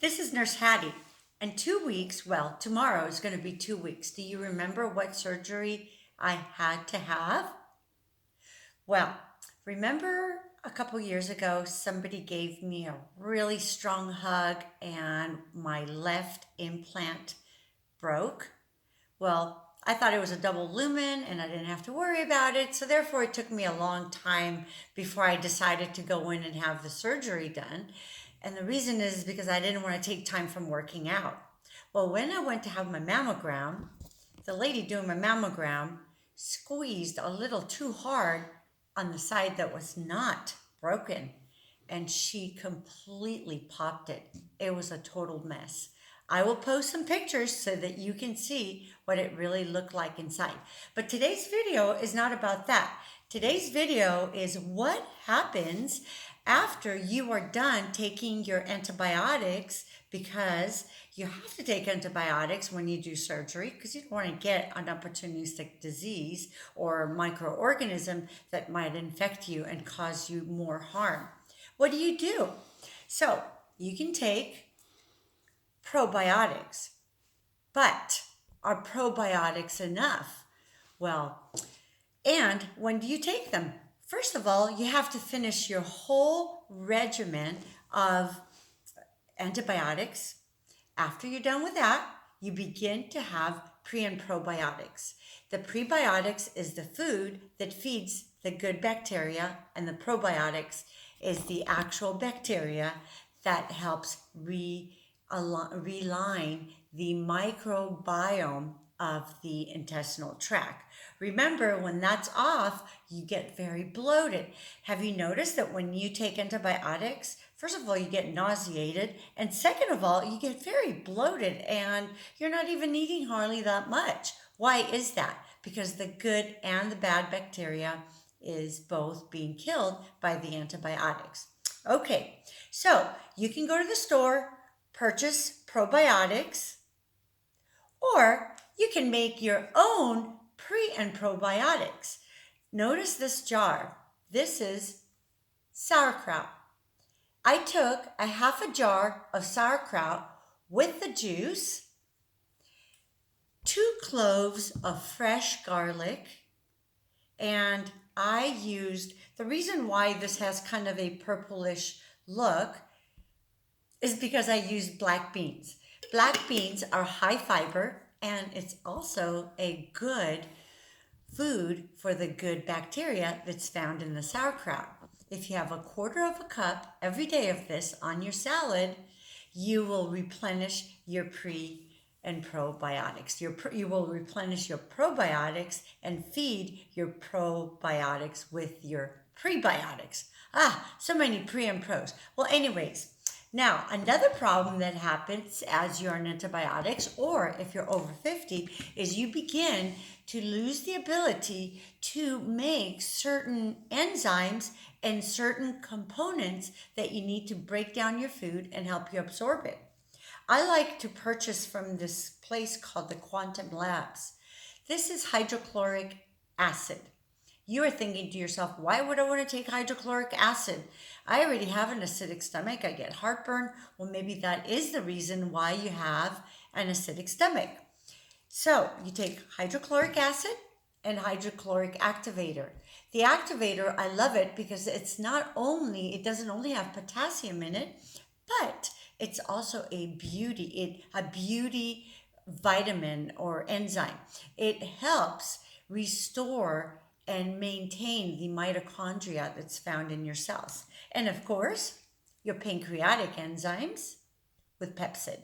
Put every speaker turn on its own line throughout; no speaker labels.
This is Nurse Hattie. And 2 weeks, well, tomorrow is going to be 2 weeks. Do you remember what surgery I had to have? Well, remember a couple years ago, somebody gave me a really strong hug and my left implant broke? Well, I thought it was a double lumen and I didn't have to worry about it. So therefore, it took me a long time before I decided to go in and have the surgery done. And the reason is because I didn't want to take time from working out. Well, when I went to have my mammogram, the lady doing my mammogram squeezed a little too hard on the side that was not broken, and she completely popped it. It was a total mess. I will post some pictures so that you can see what it really looked like inside. But today's video is not about that. Today's video is what happens after you are done taking your antibiotics, because you have to take antibiotics when you do surgery because you don't want to get an opportunistic disease or microorganism that might infect you and cause you more harm. What do? So you can take probiotics, but are probiotics enough? Well, and when do you take them? First of all, you have to finish your whole regimen of antibiotics. After you're done with that, you begin to have pre and probiotics. The prebiotics is the food that feeds the good bacteria, and the probiotics is the actual bacteria that helps realign the microbiome of the intestinal tract. Remember, when that's off, you get very bloated. Have you noticed that when you take antibiotics, first of all, you get nauseated, and second of all, you get very bloated and you're not even eating hardly that much? Why is that? Because the good and the bad bacteria is both being killed by the antibiotics. Okay, so you can go to the store, purchase probiotics, or you can make your own pre and probiotics. Notice this jar. This is sauerkraut. I took a half a jar of sauerkraut with the juice, 2 cloves of fresh garlic, and I used, the reason why this has kind of a purplish look is because I used black beans. Black beans are high fiber, and it's also a good food for the good bacteria that's found in the sauerkraut. If you have a quarter of a cup every day of this on your salad, you will replenish your pre and probiotics. You will replenish your probiotics and feed your probiotics with your prebiotics. So many pre and pros. Well, anyways, now, another problem that happens as you're on antibiotics, or if you're over 50, is you begin to lose the ability to make certain enzymes and certain components that you need to break down your food and help you absorb it. I like to purchase from this place called the Quantum Labs. This is hydrochloric acid. You are thinking to yourself, why would I want to take hydrochloric acid? I already have an acidic stomach. I get heartburn. Well, maybe that is the reason why you have an acidic stomach. So you take hydrochloric acid and hydrochloric activator. The activator, I love it because it doesn't only have potassium in it, but it's also a beauty vitamin or enzyme. It helps restore and maintain the mitochondria that's found in your cells. And of course, your pancreatic enzymes with pepsid.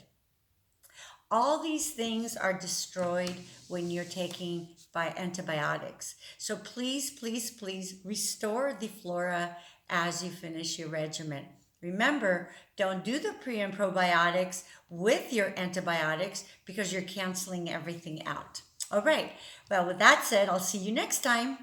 All these things are destroyed when you're taking antibiotics. So please, please, please restore the flora as you finish your regimen. Remember, don't do the pre and probiotics with your antibiotics because you're canceling everything out. All right. Well, with that said, I'll see you next time.